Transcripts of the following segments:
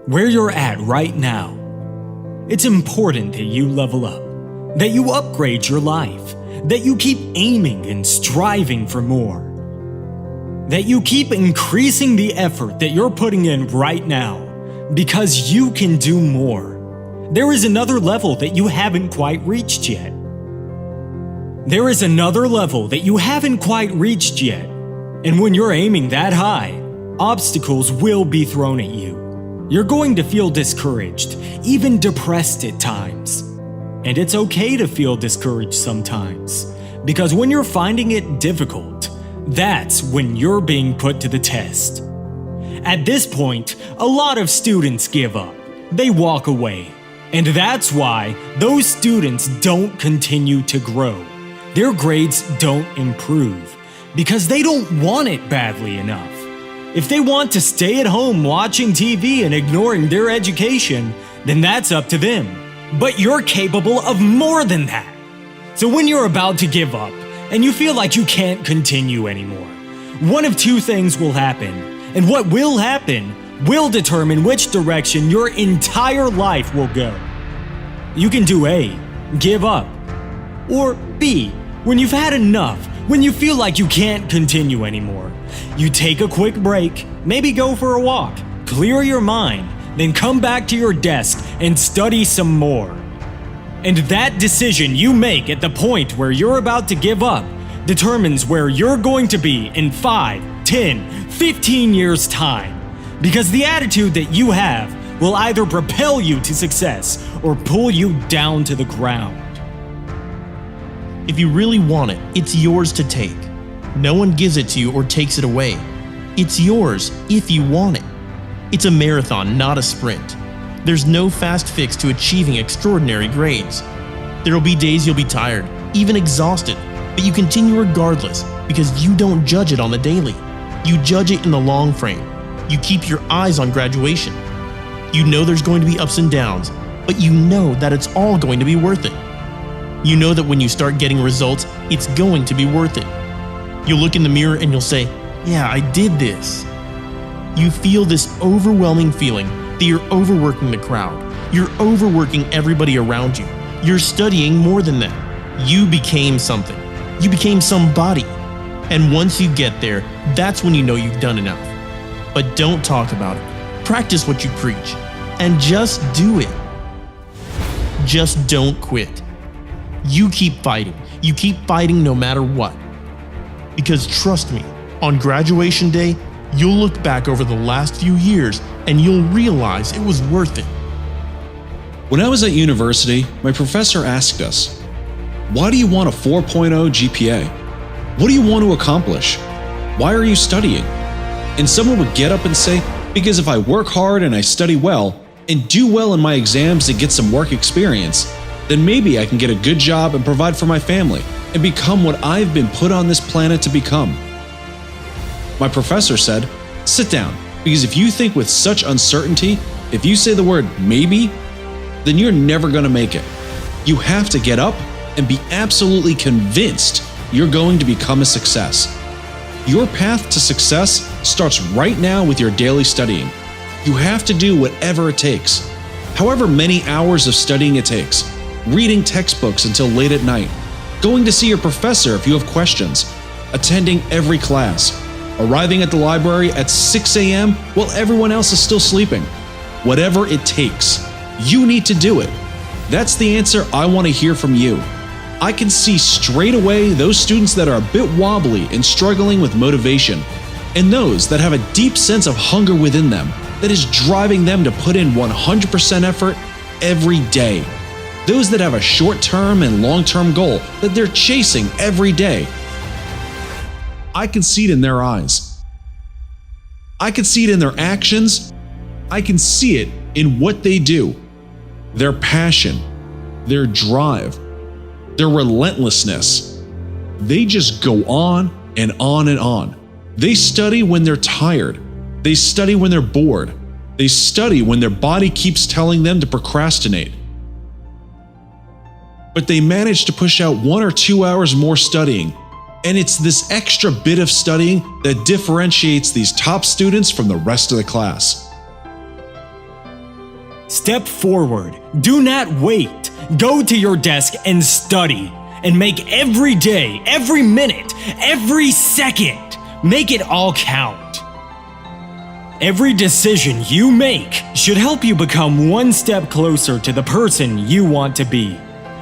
where you're at right now. It's important that you level up, that you upgrade your life, that you keep aiming and striving for more, that you keep increasing the effort that you're putting in right now, because you can do more. There is another level that you haven't quite reached yet. There is another level that you haven't quite reached yet. And when you're aiming that high, obstacles will be thrown at you. You're going to feel discouraged, even depressed at times. And it's okay to feel discouraged sometimes, because when you're finding it difficult, that's when you're being put to the test. At this point, a lot of students give up. They walk away. And that's why those students don't continue to grow. Their grades don't improve because they don't want it badly enough. If they want to stay at home watching TV and ignoring their education, then that's up to them. But you're capable of more than that. So when you're about to give up and you feel like you can't continue anymore, one of two things will happen. And what will happen will determine which direction your entire life will go. You can do A, give up, or B, when you've had enough, when you feel like you can't continue anymore, you take a quick break, maybe go for a walk, clear your mind, then come back to your desk and study some more. And that decision you make at the point where you're about to give up determines where you're going to be in 5, 10, 15 years' time. Because the attitude that you have will either propel you to success or pull you down to the ground. If you really want it, it's yours to take. No one gives it to you or takes it away. It's yours if you want it. It's a marathon, not a sprint. There's no fast fix to achieving extraordinary grades. There'll be days you'll be tired, even exhausted, but you continue regardless because you don't judge it on the daily. You judge it in the long frame. You keep your eyes on graduation. You know there's going to be ups and downs, but you know that it's all going to be worth it. You know that when you start getting results, it's going to be worth it. You'll look in the mirror and you'll say, yeah, I did this. You feel this overwhelming feeling that you're overworking the crowd. You're overworking everybody around you. You're studying more than them. You became something. You became somebody. And once you get there, that's when you know you've done enough. But don't talk about it. Practice what you preach. And just do it. Just don't quit. You keep fighting. You keep fighting no matter what. Because trust me, on graduation day, you'll look back over the last few years and you'll realize it was worth it. When I was at university, my professor asked us, "Why do you want a 4.0 GPA? What do you want to accomplish? Why are you studying?" And someone would get up and say, "Because if I work hard and I study well, and do well in my exams and get some work experience, then maybe I can get a good job and provide for my family and become what I've been put on this planet to become." My professor said, "Sit down, because if you think with such uncertainty, if you say the word maybe, then you're never going to make it. You have to get up and be absolutely convinced you're going to become a success. Your path to success starts right now with your daily studying. You have to do whatever it takes, however many hours of studying it takes, reading textbooks until late at night, going to see your professor if you have questions, attending every class, arriving at the library at 6 a.m. while everyone else is still sleeping. Whatever it takes, you need to do it. That's the answer I want to hear from you. I can see straight away those students that are a bit wobbly and struggling with motivation, and those that have a deep sense of hunger within them that is driving them to put in 100% effort every day. Those that have a short-term and long-term goal that they're chasing every day. I can see it in their eyes. I can see it in their actions. I can see it in what they do. Their passion, their drive, their relentlessness. They just go on and on and on. They study when they're tired. They study when they're bored. They study when their body keeps telling them to procrastinate. But they manage to push out 1 or 2 hours more studying. And it's this extra bit of studying that differentiates these top students from the rest of the class. Step forward. Do not wait. Go to your desk and study. And make every day, every minute, every second, make it all count. Every decision you make should help you become one step closer to the person you want to be.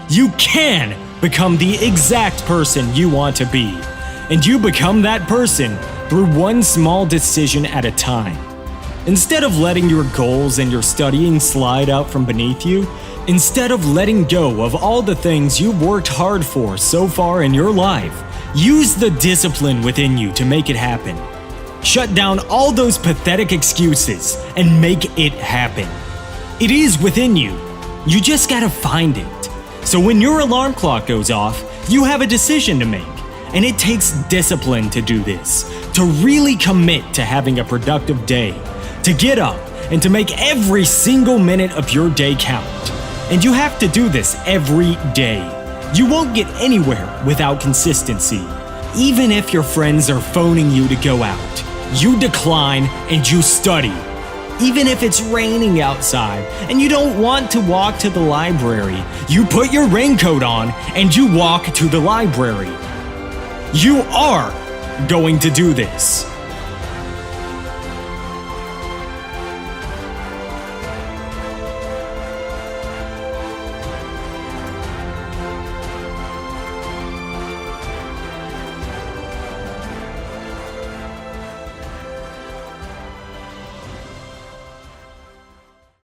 You can become the exact person you want to be, and you become that person through one small decision at a time. Instead of letting your goals and your studying slide out from beneath you, instead of letting go of all the things you've worked hard for so far in your life, use the discipline within you to make it happen. Shut down all those pathetic excuses and make it happen. It is within you. You just gotta find it. So when your alarm clock goes off, you have a decision to make. And it takes discipline to do this, to really commit to having a productive day, to get up and to make every single minute of your day count. And you have to do this every day. You won't get anywhere without consistency. Even if your friends are phoning you to go out, you decline and you study. Even if it's raining outside and you don't want to walk to the library, you put your raincoat on and you walk to the library. You are going to do this.